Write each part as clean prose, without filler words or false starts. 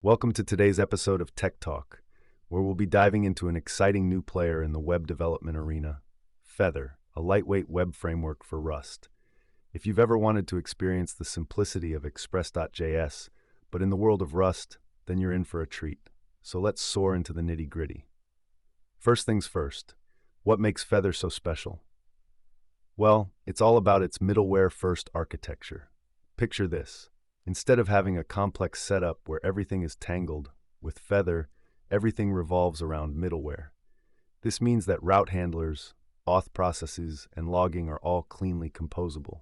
Welcome to today's episode of Tech Talk, where we'll be diving into an exciting new player in the web development arena, Feather, a lightweight web framework for Rust. If you've ever wanted to experience the simplicity of Express.js, but in the world of Rust, then you're in for a treat. So let's soar into the nitty-gritty. First things first, what makes Feather so special? Well, it's all about its middleware-first architecture. Picture this. Instead of having a complex setup where everything is tangled, with Feather, everything revolves around middleware. This means that route handlers, auth processes, and logging are all cleanly composable.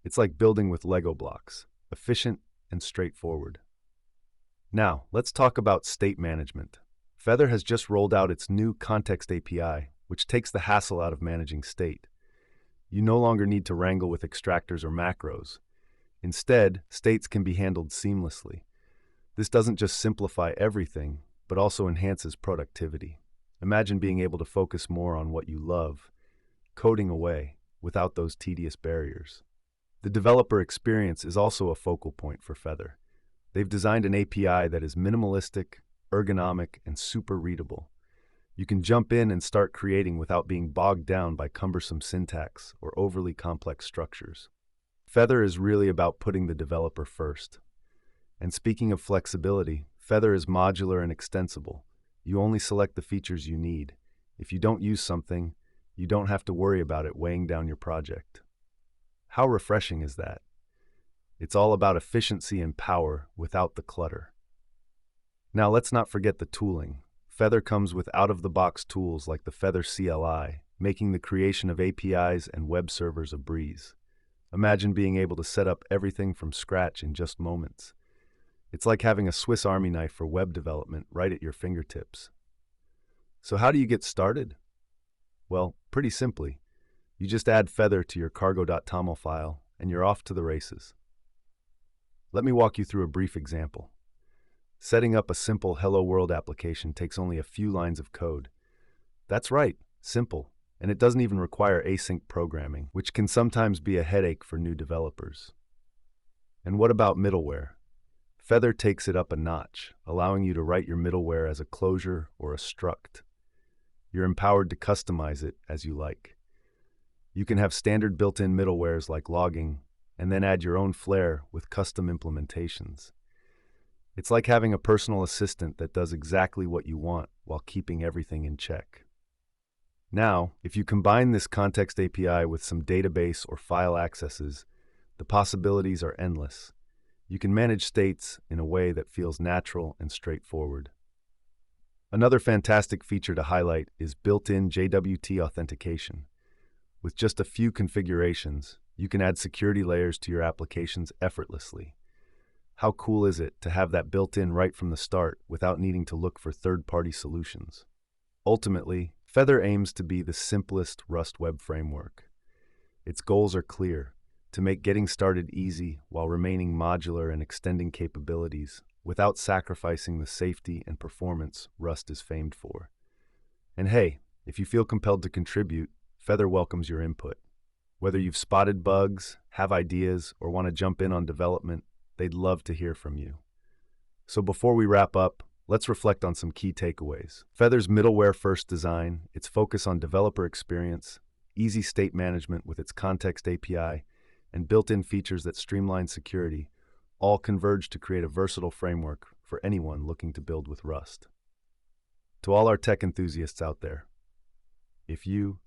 It's like building with Lego blocks, efficient and straightforward. Now, let's talk about state management. Feather has just rolled out its new Context API, which takes the hassle out of managing state. You no longer need to wrangle with extractors or macros. Instead, states can be handled seamlessly. This doesn't just simplify everything, but also enhances productivity. Imagine being able to focus more on what you love, coding away, without those tedious barriers. The developer experience is also a focal point for Feather. They've designed an API that is minimalistic, ergonomic, and super readable. You can jump in and start creating without being bogged down by cumbersome syntax or overly complex structures. Feather is really about putting the developer first. And speaking of flexibility, Feather is modular and extensible. You only select the features you need. If you don't use something, you don't have to worry about it weighing down your project. How refreshing is that? It's all about efficiency and power without the clutter. Now let's not forget the tooling. Feather comes with out-of-the-box tools like the Feather CLI, making the creation of APIs and web servers a breeze. Imagine being able to set up everything from scratch in just moments. It's like having a Swiss Army knife for web development right at your fingertips. So how do you get started? Well, pretty simply. You just add Feather to your cargo.toml file, and you're off to the races. Let me walk you through a brief example. Setting up a simple Hello World application takes only a few lines of code. That's right, simple. And it doesn't even require async programming, which can sometimes be a headache for new developers. And what about middleware? Feather takes it up a notch, allowing you to write your middleware as a closure or a struct. You're empowered to customize it as you like. You can have standard built-in middlewares like logging, and then add your own flair with custom implementations. It's like having a personal assistant that does exactly what you want while keeping everything in check. Now, if you combine this Context API with some database or file accesses, the possibilities are endless. You can manage states in a way that feels natural and straightforward. Another fantastic feature to highlight is built-in JWT authentication. With just a few configurations, you can add security layers to your applications effortlessly. How cool is it to have that built in right from the start without needing to look for third-party solutions? Ultimately, Feather aims to be the simplest Rust web framework. Its goals are clear: to make getting started easy while remaining modular and extending capabilities without sacrificing the safety and performance Rust is famed for. And hey, if you feel compelled to contribute, Feather welcomes your input. Whether you've spotted bugs, have ideas, or want to jump in on development, they'd love to hear from you. So before we wrap up, let's reflect on some key takeaways. Feather's middleware-first design, its focus on developer experience, easy state management with its Context API, and built-in features that streamline security, all converge to create a versatile framework for anyone looking to build with Rust. To all our tech enthusiasts out there, if you,